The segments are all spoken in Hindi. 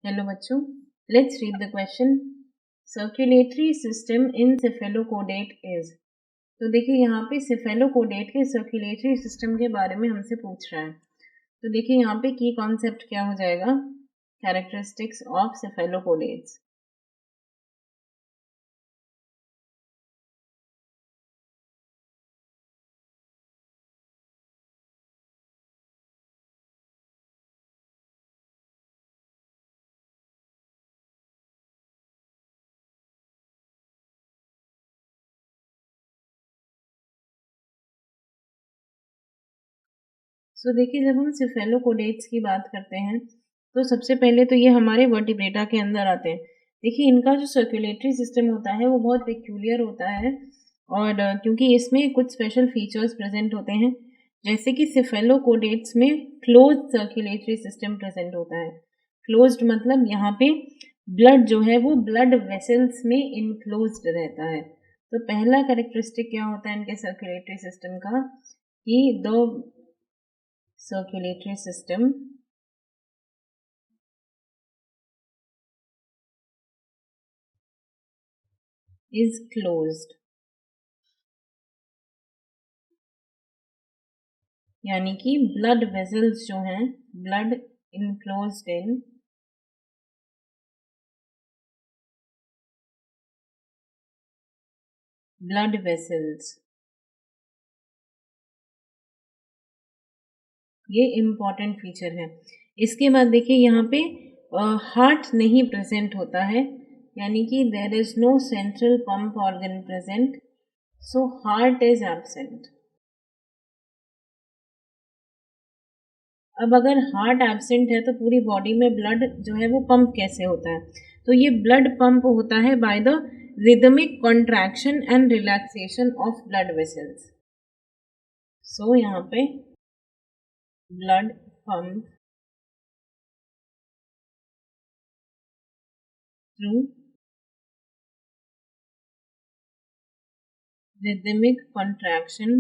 हेलो बच्चों, let's read the question. Circulatory system in cephalochordate is. तो देखिए यहाँ पे सेफेलोकोडेट के सर्कुलेटरी सिस्टम के बारे में हमसे पूछ रहा है। तो देखिए यहाँ पे की कॉन्सेप्ट क्या हो जाएगा, कैरेक्टरिस्टिक्स ऑफ सेफेलोकोडेट्स। सो देखिए जब हम सेफेलोकोडेट्स की बात करते हैं तो सबसे पहले तो ये हमारे वर्टिब्रेटा के अंदर आते हैं। देखिए इनका जो सर्कुलेटरी सिस्टम होता है वो बहुत पेक्यूलियर होता है और क्योंकि इसमें कुछ स्पेशल फीचर्स प्रेजेंट होते हैं, जैसे कि सेफेलोकोडेट्स में क्लोज्ड सर्कुलेटरी सिस्टम प्रेजेंट होता है। क्लोज्ड मतलब यहाँ पे ब्लड जो है वो ब्लड वेसल्स में इनक्लोज्ड रहता है। तो पहला कैरेक्टरिस्टिक क्या होता है इनके सर्कुलेटरी सिस्टम का कि the circulatory system is closed, यानी कि ब्लड वेसल्स जो हैं, blood enclosed in blood vessels, ये इम्पॉर्टेंट फीचर है। इसके बाद देखिए यहाँ पे हार्ट नहीं प्रेजेंट होता है, यानी कि there is no central pump organ present, so heart is absent. अब अगर हार्ट एब्सेंट है तो पूरी बॉडी में ब्लड जो है वो पंप कैसे होता है? तो ये ब्लड पंप होता है by the rhythmic contraction and relaxation of blood vessels. So यहाँ पे blood pump through rhythmic contraction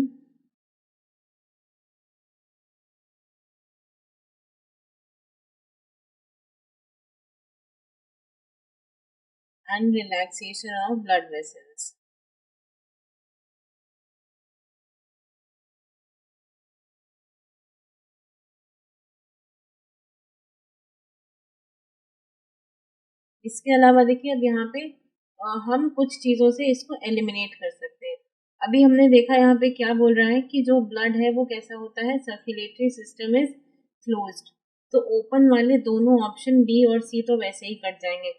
and relaxation of blood vessels. इसके अलावा देखिए अब यहाँ पे हम कुछ चीज़ों से इसको एलिमिनेट कर सकते हैं। अभी हमने देखा यहाँ पे क्या बोल रहा है कि जो ब्लड है वो कैसा होता है, सर्कुलेटरी सिस्टम इज क्लोज्ड। तो ओपन वाले दोनों ऑप्शन बी और सी तो वैसे ही कट जाएंगे।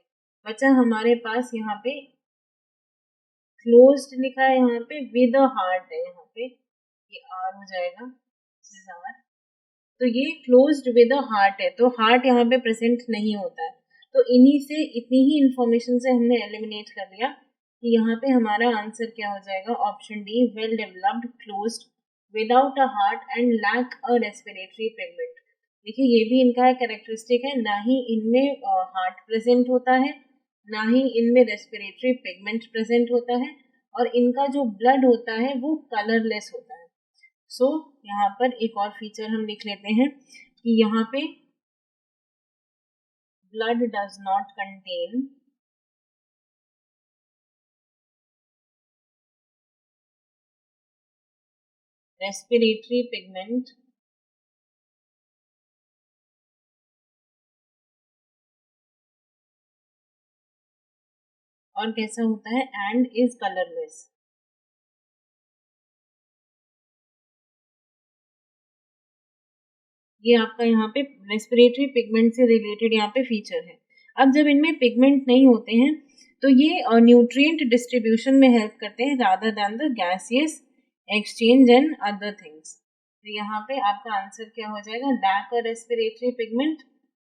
बचा हमारे पास यहाँ पे क्लोज्ड लिखा है, यहाँ पे विद अ हार्ट है, यहाँ पे ये आर हो जाएगा, दिस इज आर। तो ये क्लोज्ड विद अ हार्ट है, तो हार्ट यहाँ पे प्रेजेंट नहीं होता है। तो इन्हीं से इतनी ही इंफॉर्मेशन से हमने एलिमिनेट कर लिया कि यहाँ पे हमारा आंसर क्या हो जाएगा, option D, well developed closed without a heart and lack a respiratory pigment. देखिए ये भी इनका कैरेक्टरिस्टिक है, ना ही इनमें हार्ट प्रेजेंट होता है, ना ही इनमें रेस्पिरेटरी पिगमेंट प्रेजेंट होता है, और इनका जो ब्लड होता है वो कलरलेस होता है। सो यहाँ पर एक और फीचर हम लिख लेते हैं कि यहाँ पे blood does not contain respiratory pigment और कैसा होता है, एंड इज कलरलेस। ये आपका यहाँ पे रेस्पिरेटरी पिगमेंट से रिलेटेड यहाँ पे फीचर है। अब जब इनमें पिगमेंट नहीं होते हैं तो ये न्यूट्रिएंट डिस्ट्रीब्यूशन में हेल्प करते हैं rather than the gaseous exchange and other things. तो यहाँ पे आपका आंसर क्या हो जाएगा, lack respiratory pigment.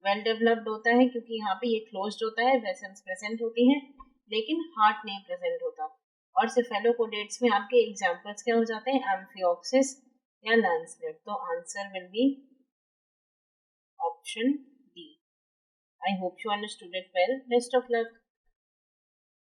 Well developed होता है क्योंकि यहाँ पे ये क्लोज्ड होता है, वेसल्स प्रेजेंट होती हैं, लेकिन हार्ट नहीं प्रेजेंट होता। और सेफेलोकोडेट्स में आपके एग्जांपल्स क्या हो जाते हैं, एम्फिऑक्सिस या लैंसलेट। तो answer will be option D. I hope you understood it well. Best of luck.